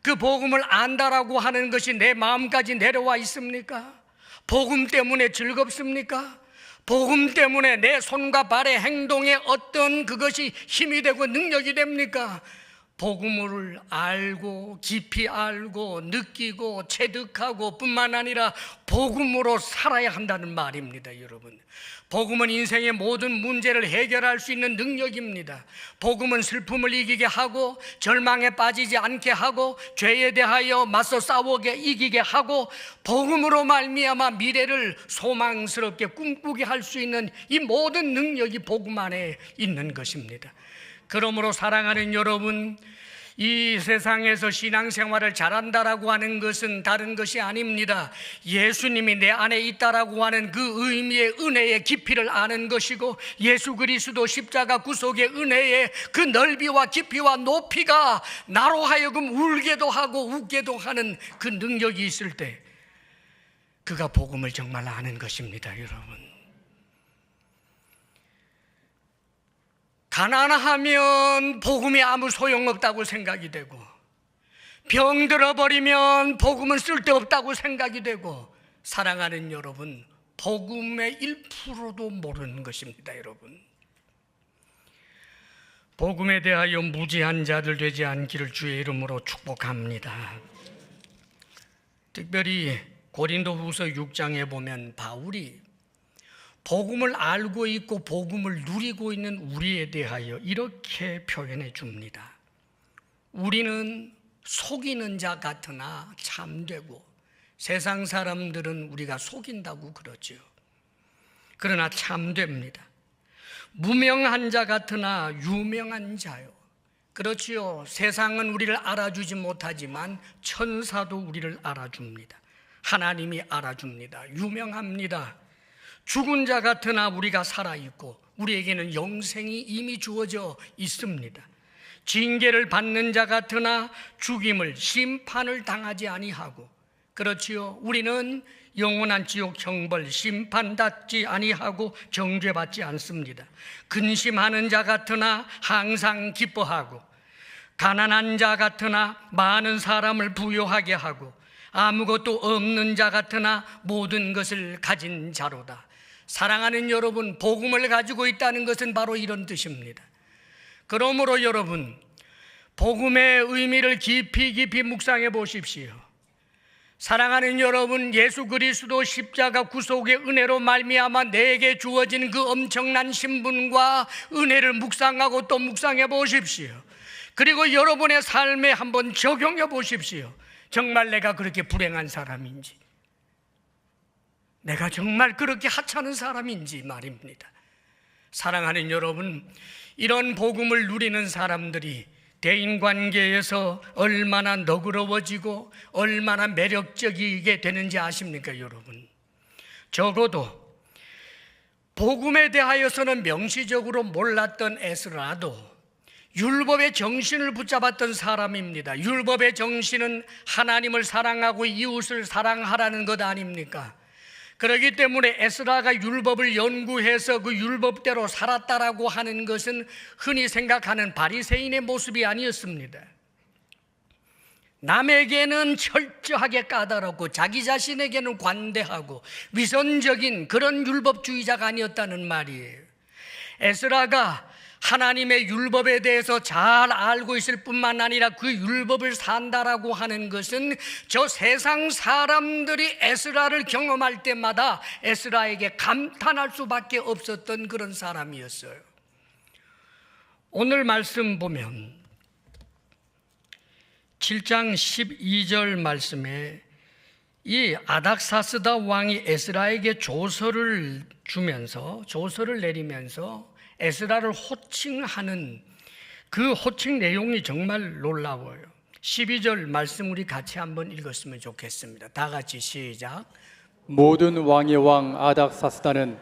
그 복음을 안다라고 하는 것이 내 마음까지 내려와 있습니까? 복음 때문에 즐겁습니까? 복음 때문에 내 손과 발의 행동에 어떤 그것이 힘이 되고 능력이 됩니까? 복음을 알고 깊이 알고 느끼고 체득하고 뿐만 아니라 복음으로 살아야 한다는 말입니다, 여러분. 복음은 인생의 모든 문제를 해결할 수 있는 능력입니다. 복음은 슬픔을 이기게 하고 절망에 빠지지 않게 하고 죄에 대하여 맞서 싸우게 이기게 하고 복음으로 말미암아 미래를 소망스럽게 꿈꾸게 할 수 있는 이 모든 능력이 복음 안에 있는 것입니다. 그러므로 사랑하는 여러분, 이 세상에서 신앙생활을 잘한다라고 하는 것은 다른 것이 아닙니다. 예수님이 내 안에 있다라고 하는 그 의미의 은혜의 깊이를 아는 것이고 예수 그리스도 십자가 구속의 은혜의 그 넓이와 깊이와 높이가 나로 하여금 울게도 하고 웃게도 하는 그 능력이 있을 때 그가 복음을 정말 아는 것입니다, 여러분. 가난하면 복음이 아무 소용없다고 생각이 되고 병 들어버리면 복음은 쓸데없다고 생각이 되고 사랑하는 여러분, 복음의 1%도 모르는 것입니다, 여러분. 복음에 대하여 무지한 자들 되지 않기를 주의 이름으로 축복합니다. 특별히 고린도후서 6장에 보면 바울이 복음을 알고 있고 복음을 누리고 있는 우리에 대하여 이렇게 표현해 줍니다. 우리는 속이는 자 같으나 참되고 세상 사람들은 우리가 속인다고 그러죠. 그러나 참됩니다. 무명한 자 같으나 유명한 자요. 그렇지요. 세상은 우리를 알아주지 못하지만 천사도 우리를 알아줍니다. 하나님이 알아줍니다. 유명합니다. 죽은 자 같으나 우리가 살아있고 우리에게는 영생이 이미 주어져 있습니다. 징계를 받는 자 같으나 죽임을 심판을 당하지 아니하고 그렇지요. 우리는 영원한 지옥 형벌 심판받지 아니하고 정죄받지 않습니다. 근심하는 자 같으나 항상 기뻐하고, 가난한 자 같으나 많은 사람을 부유하게 하고, 아무것도 없는 자 같으나 모든 것을 가진 자로다. 사랑하는 여러분, 복음을 가지고 있다는 것은 바로 이런 뜻입니다. 그러므로 여러분, 복음의 의미를 깊이 묵상해 보십시오. 사랑하는 여러분, 예수 그리스도 십자가 구속의 은혜로 말미암아 내게 주어진 그 엄청난 신분과 은혜를 묵상하고 또 묵상해 보십시오. 그리고 여러분의 삶에 한번 적용해 보십시오. 정말 내가 그렇게 불행한 사람인지, 내가 정말 그렇게 하찮은 사람인지 말입니다. 사랑하는 여러분, 이런 복음을 누리는 사람들이 대인관계에서 얼마나 너그러워지고 얼마나 매력적이게 되는지 아십니까 여러분? 적어도 복음에 대하여서는 명시적으로 몰랐던 에스라도 율법의 정신을 붙잡았던 사람입니다. 율법의 정신은 하나님을 사랑하고 이웃을 사랑하라는 것 아닙니까? 그렇기 때문에 에스라가 율법을 연구해서 그 율법대로 살았다라고 하는 것은 흔히 생각하는 바리새인의 모습이 아니었습니다. 남에게는 철저하게 까다롭고 자기 자신에게는 관대하고 위선적인 그런 율법주의자가 아니었다는 말이에요. 에스라가 하나님의 율법에 대해서 잘 알고 있을 뿐만 아니라 그 율법을 산다라고 하는 것은 저 세상 사람들이 에스라를 경험할 때마다 에스라에게 감탄할 수밖에 없었던 그런 사람이었어요. 오늘 말씀 보면 7장 12절 말씀에 이 아닥사스다 왕이 에스라에게 조서를 내리면서 에스라를 호칭하는 그 호칭 내용이 정말 놀라워요. 12절 말씀 우리 같이 한번 읽었으면 좋겠습니다. 다 같이 시작. 모든 왕의 왕 아닥사스다는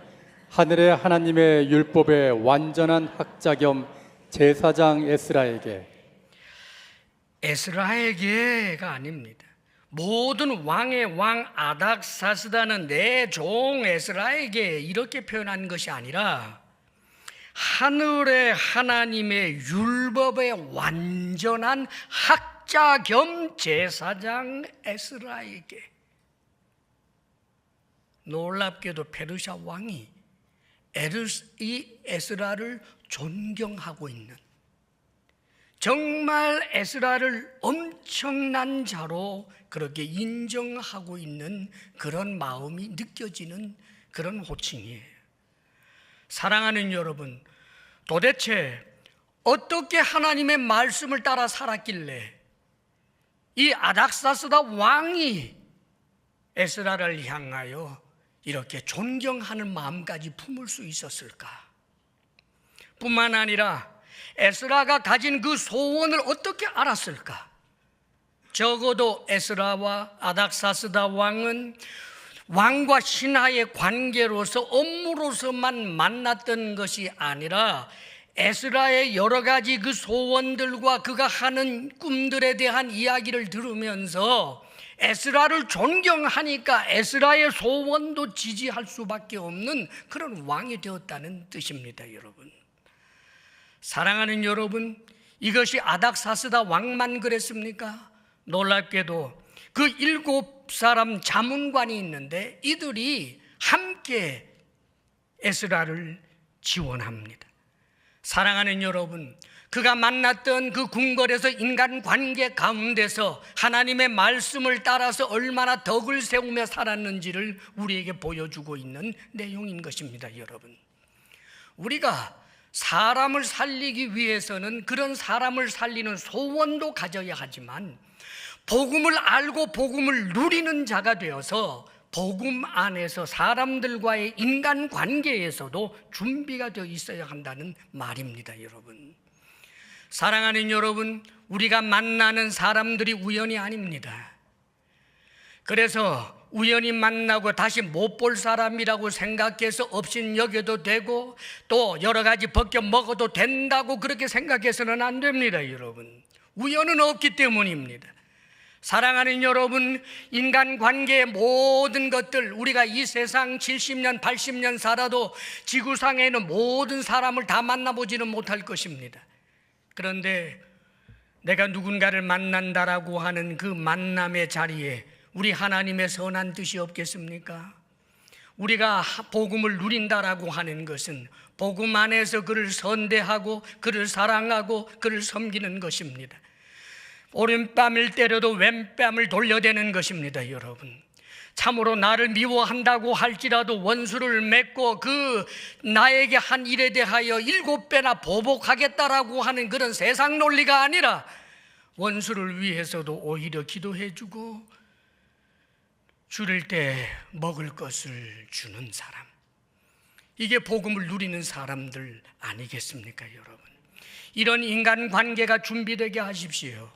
하늘의 하나님의 율법의 완전한 학자 겸 제사장 에스라에게가 아닙니다. 모든 왕의 왕 아닥사스다는 내 종 에스라에게 이렇게 표현한 것이 아니라 하늘의 하나님의 율법의 완전한 학자 겸 제사장 에스라에게. 놀랍게도 페르시아 왕이 이 에스라를 존경하고 있는, 정말 에스라를 엄청난 자로 그렇게 인정하고 있는 그런 마음이 느껴지는 그런 호칭이에요. 사랑하는 여러분, 도대체 어떻게 하나님의 말씀을 따라 살았길래 이 아닥사스다 왕이 에스라를 향하여 이렇게 존경하는 마음까지 품을 수 있었을까? 뿐만 아니라 에스라가 가진 그 소원을 어떻게 알았을까? 적어도 에스라와 아닥사스다 왕은 왕과 신하의 관계로서 업무로서만 만났던 것이 아니라 에스라의 여러 가지 그 소원들과 그가 하는 꿈들에 대한 이야기를 들으면서 에스라를 존경하니까 에스라의 소원도 지지할 수밖에 없는 그런 왕이 되었다는 뜻입니다, 여러분. 사랑하는 여러분, 이것이 아닥사스다 왕만 그랬습니까? 놀랍게도 그 7사람 자문관이 있는데 이들이 함께 에스라를 지원합니다. 사랑하는 여러분, 그가 만났던 그 궁궐에서 인간관계 가운데서 하나님의 말씀을 따라서 얼마나 덕을 세우며 살았는지를 우리에게 보여주고 있는 내용인 것입니다. 여러분, 우리가 사람을 살리기 위해서는 그런 사람을 살리는 소원도 가져야 하지만 복음을 알고 복음을 누리는 자가 되어서 복음 안에서 사람들과의 인간관계에서도 준비가 되어 있어야 한다는 말입니다. 여러분, 사랑하는 여러분, 우리가 만나는 사람들이 우연이 아닙니다. 그래서 우연히 만나고 다시 못 볼 사람이라고 생각해서 업신여겨도 되고 또 여러 가지 벗겨 먹어도 된다고 그렇게 생각해서는 안 됩니다. 여러분, 우연은 없기 때문입니다. 사랑하는 여러분, 인간관계의 모든 것들, 우리가 이 세상 70년, 80년 살아도 지구상에는 모든 사람을 다 만나보지는 못할 것입니다. 그런데 내가 누군가를 만난다라고 하는 그 만남의 자리에 우리 하나님의 선한 뜻이 없겠습니까? 우리가 복음을 누린다라고 하는 것은 복음 안에서 그를 선대하고 그를 사랑하고 그를 섬기는 것입니다. 오른뺨을 때려도 왼뺨을 돌려대는 것입니다. 여러분, 참으로 나를 미워한다고 할지라도 원수를 맺고 그 나에게 한 일에 대하여 7배나 보복하겠다라고 하는 그런 세상 논리가 아니라 원수를 위해서도 오히려 기도해주고 줄일 때 먹을 것을 주는 사람, 이게 복음을 누리는 사람들 아니겠습니까? 여러분, 이런 인간관계가 준비되게 하십시오.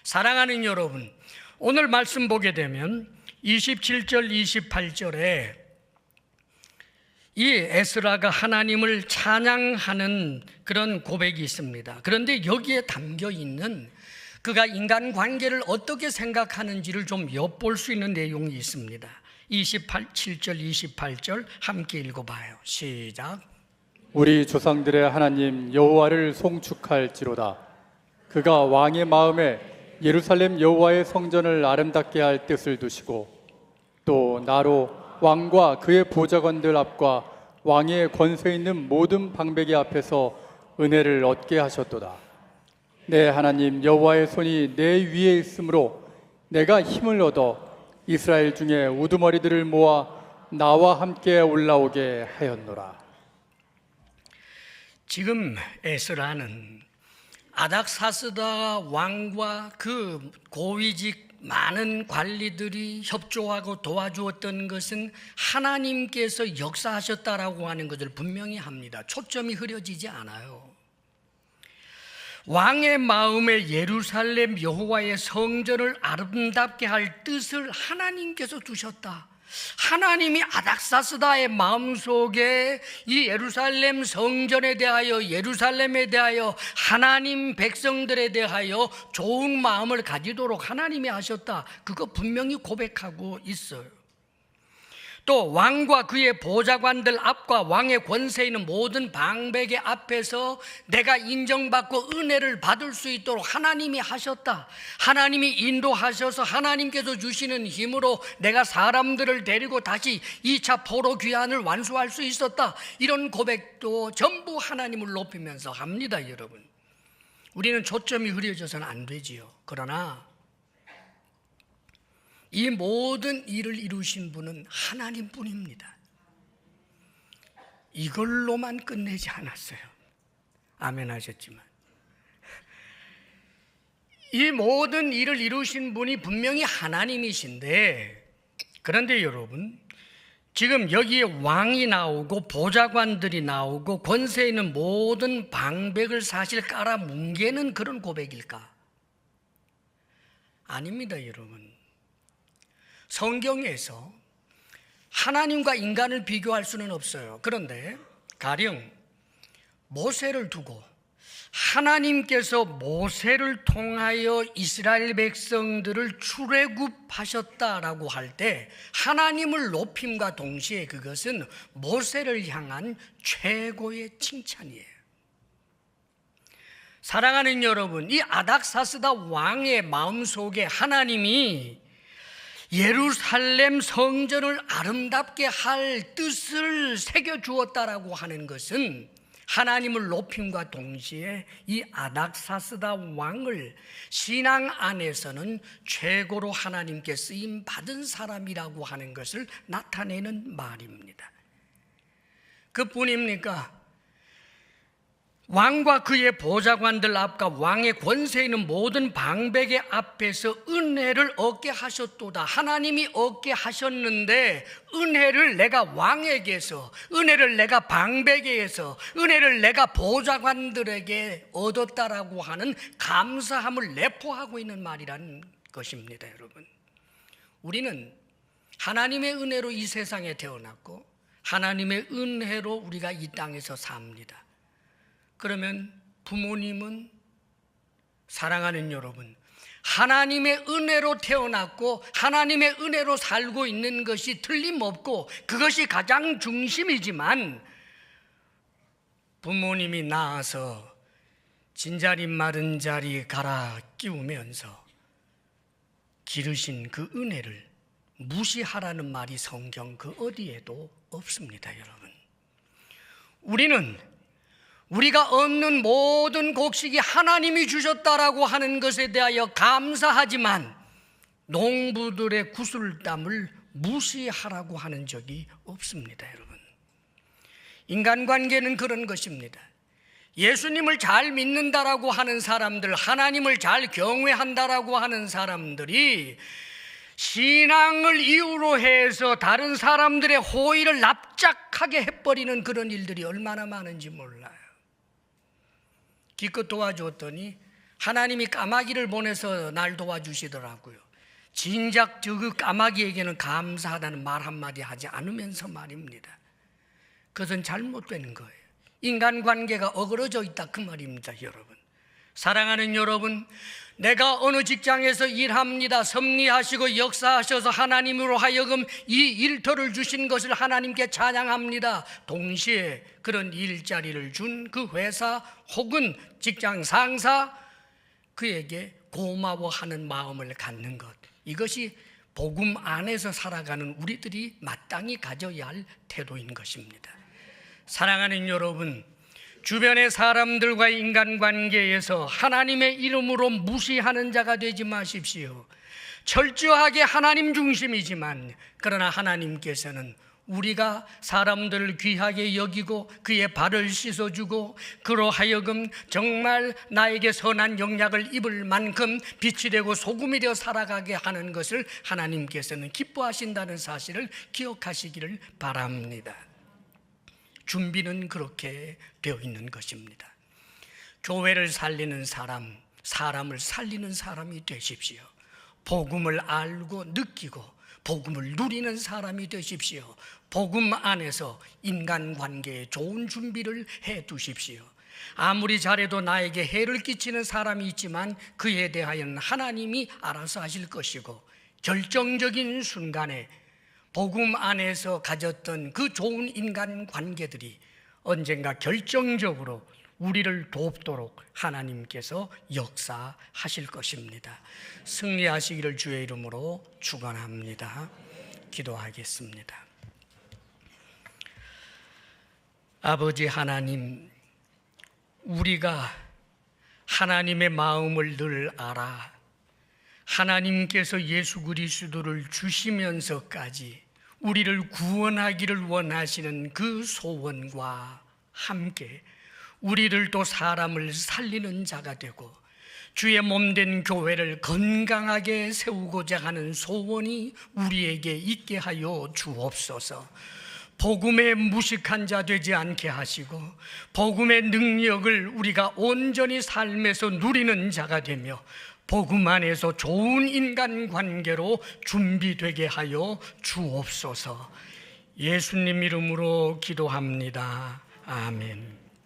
사랑하는 여러분, 오늘 말씀 보게 되면 27절 28절에 이 에스라가 하나님을 찬양하는 그런 고백이 있습니다. 그런데 여기에 담겨 있는 그가 인간관계를 어떻게 생각하는지를 좀 엿볼 수 있는 내용이 있습니다. 27절 28절 함께 읽어봐요. 시작. 우리 조상들의 하나님 여호와를 송축할지로다. 그가 왕의 마음에 예루살렘 여호와의 성전을 아름답게 할 뜻을 두시고 또 나로 왕과 그의 보좌관들 앞과 왕의 권세 있는 모든 방백의 앞에서 은혜를 얻게 하셨도다. 내 하나님 여호와의 손이 내 위에 있으므로 내가 힘을 얻어 이스라엘 중에 우두머리들을 모아 나와 함께 올라오게 하였노라. 지금 에스라는 아닥사스다 왕과 그 고위직 많은 관리들이 협조하고 도와주었던 것은 하나님께서 역사하셨다라고 하는 것을 분명히 합니다. 초점이 흐려지지 않아요. 왕의 마음에 예루살렘 여호와의 성전을 아름답게 할 뜻을 하나님께서 두셨다. 하나님이 아닥사스다의 마음속에 이 예루살렘 성전에 대하여, 예루살렘에 대하여, 하나님 백성들에 대하여 좋은 마음을 가지도록 하나님이 하셨다. 그거 분명히 고백하고 있어요. 또 왕과 그의 보좌관들 앞과 왕의 권세 있는 모든 방백의 앞에서 내가 인정받고 은혜를 받을 수 있도록 하나님이 하셨다. 하나님이 인도하셔서 하나님께서 주시는 힘으로 내가 사람들을 데리고 다시 2차 포로 귀환을 완수할 수 있었다. 이런 고백도 전부 하나님을 높이면서 합니다. 여러분, 우리는 초점이 흐려져서는 안 되지요. 그러나 이 모든 일을 이루신 분은 하나님뿐입니다. 이걸로만 끝내지 않았어요. 아멘 하셨지만 이 모든 일을 이루신 분이 분명히 하나님이신데, 그런데 여러분, 지금 여기에 왕이 나오고 보좌관들이 나오고 권세 있는 모든 방백을 사실 깔아 뭉개는 그런 고백일까? 아닙니다. 여러분, 성경에서 하나님과 인간을 비교할 수는 없어요. 그런데 가령 모세를 두고 하나님께서 모세를 통하여 이스라엘 백성들을 출애굽하셨다라고 할 때 하나님을 높임과 동시에 그것은 모세를 향한 최고의 칭찬이에요. 사랑하는 여러분, 이 아닥사스다 왕의 마음속에 하나님이 예루살렘 성전을 아름답게 할 뜻을 새겨주었다라고 하는 것은 하나님을 높임과 동시에 이 아닥사스다 왕을 신앙 안에서는 최고로 하나님께 쓰임 받은 사람이라고 하는 것을 나타내는 말입니다. 그뿐입니까? 왕과 그의 보좌관들 앞과 왕의 권세 있는 모든 방백의 앞에서 은혜를 얻게 하셨도다. 하나님이 얻게 하셨는데 은혜를 내가 왕에게서, 은혜를 내가 방백에게서, 은혜를 내가 보좌관들에게 얻었다라고 하는 감사함을 내포하고 있는 말이라는 것입니다. 여러분, 우리는 하나님의 은혜로 이 세상에 태어났고 하나님의 은혜로 우리가 이 땅에서 삽니다. 그러면 부모님은, 사랑하는 여러분, 하나님의 은혜로 태어났고 하나님의 은혜로 살고 있는 것이 틀림없고 그것이 가장 중심이지만, 부모님이 낳아서 진자리 마른 자리 갈아 끼우면서 기르신 그 은혜를 무시하라는 말이 성경 그 어디에도 없습니다. 여러분, 우리가 얻는 모든 곡식이 하나님이 주셨다라고 하는 것에 대하여 감사하지만 농부들의 구슬땀을 무시하라고 하는 적이 없습니다. 여러분, 인간관계는 그런 것입니다. 예수님을 잘 믿는다라고 하는 사람들, 하나님을 잘 경외한다라고 하는 사람들이 신앙을 이유로 해서 다른 사람들의 호의를 납작하게 해버리는 그런 일들이 얼마나 많은지 몰라요. 기껏 도와줬더니 하나님이 까마귀를 보내서 날 도와주시더라고요. 진작 저 그 까마귀에게는 감사하다는 말 한마디 하지 않으면서 말입니다. 그것은 잘못된 거예요. 인간관계가 어그러져 있다 그 말입니다. 여러분, 사랑하는 여러분, 내가 어느 직장에서 일합니다. 섭리하시고 역사하셔서 하나님으로 하여금 이 일터를 주신 것을 하나님께 찬양합니다. 동시에 그런 일자리를 준 그 회사 혹은 직장 상사, 그에게 고마워하는 마음을 갖는 것, 이것이 복음 안에서 살아가는 우리들이 마땅히 가져야 할 태도인 것입니다. 사랑하는 여러분, 주변의 사람들과의 인간관계에서 하나님의 이름으로 무시하는 자가 되지 마십시오. 철저하게 하나님 중심이지만, 그러나 하나님께서는 우리가 사람들을 귀하게 여기고 그의 발을 씻어주고 그로 하여금 정말 나에게 선한 영향을 입을 만큼 빛이 되고 소금이 되어 살아가게 하는 것을 하나님께서는 기뻐하신다는 사실을 기억하시기를 바랍니다. 준비는 그렇게 되어 있는 것입니다. 교회를 살리는 사람, 사람을 살리는 사람이 되십시오. 복음을 알고 느끼고 복음을 누리는 사람이 되십시오. 복음 안에서 인간관계에 좋은 준비를 해 두십시오. 아무리 잘해도 나에게 해를 끼치는 사람이 있지만 그에 대하여는 하나님이 알아서 하실 것이고, 결정적인 순간에 복음 안에서 가졌던 그 좋은 인간관계들이 언젠가 결정적으로 우리를 돕도록 하나님께서 역사하실 것입니다. 승리하시기를 주의 이름으로 축원합니다. 기도하겠습니다. 아버지 하나님, 우리가 하나님의 마음을 늘 알아 하나님께서 예수 그리스도를 주시면서까지 우리를 구원하기를 원하시는 그 소원과 함께 우리를 또 사람을 살리는 자가 되고 주의 몸된 교회를 건강하게 세우고자 하는 소원이 우리에게 있게 하여 주옵소서. 복음에 무식한 자 되지 않게 하시고 복음의 능력을 우리가 온전히 삶에서 누리는 자가 되며 복음 안에서 좋은 인간관계로 준비되게 하여 주옵소서. 예수님 이름으로 기도합니다. 아멘.